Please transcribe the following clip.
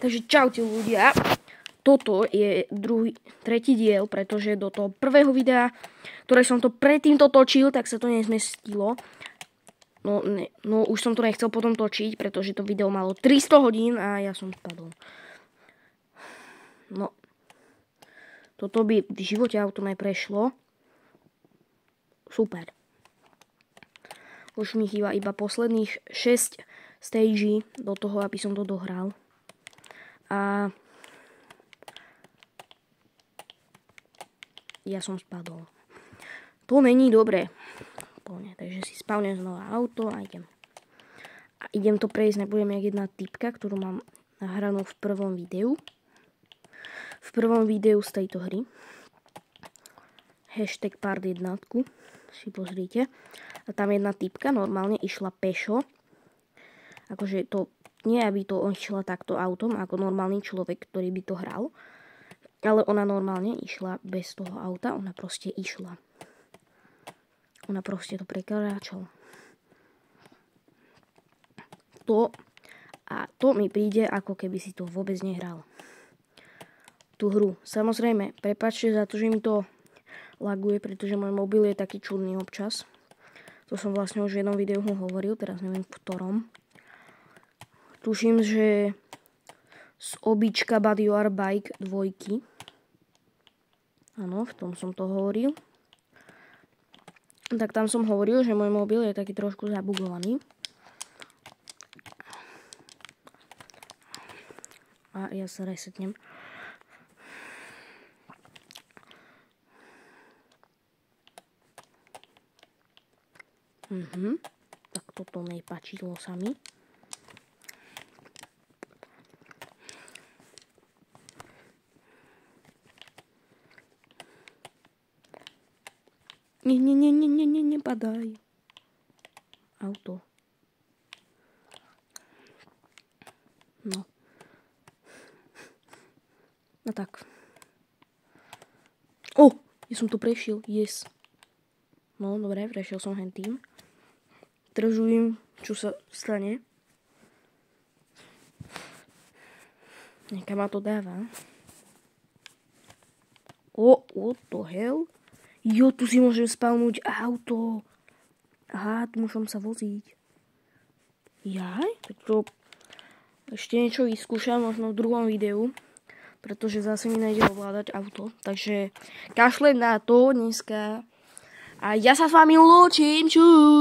Takže čaute ľudia. Toto je tretí diel, pretože do toho prvého videa, ktoré som to predtým točil, tak sa to nezmestilo. No už som to nechcel potom točiť, pretože to video malo 300 hodín a ja som spadol. No. Toto by v živote auto neprešlo. Super. Už mi chýba iba posledných 6 stagí do toho, aby som to dohral. A ja som spadol. To není dobré. Takže si spavnem znova auto a idem. A idem to prejsť, nebudem jak jedna typka, ktorú mám nahranú v prvom videu. V prvom videu z tejto hry. Hashtag part 1. Si pozrite. A tam jedna typka normálne išla pešo. Akože to, nie aby to on išla takto autom, ako normálny človek, ktorý by to hral. Ale ona normálne išla bez toho auta. Ona proste išla. Ona proste to prekráčala. To mi príde, ako keby si to vôbec nehral. Tú hru. Samozrejme, prepáčte za to, že mi to laguje, pretože môj mobil je taký čudný občas. To som vlastne už v jednom videu hovoril, teraz neviem v ktorom. Tuším, že z obička But Your Bike 2. Áno, v tom som to hovoril. Tak tam som hovoril, že môj mobil je taký trošku zabugovaný. A ja sa resetnem. Tak toto nepáčilo sa mi. Nepadaj. Auto. No. No tak. Ja som to prešiel. Yes. No, dobre, prešiel som hentým. Teraz uvidím, čo sa stane. Niekam ma to dáva. What the hell? Jo, tu si môžem spavnúť auto. Aha, tu môžem sa voziť. Jaj? Tak to ešte niečo vyskúšam, možno v druhom videu. Pretože zase mi nejde ovládať auto. Takže kašlem na to dneska. A ja sa s vami lúčim. Čus.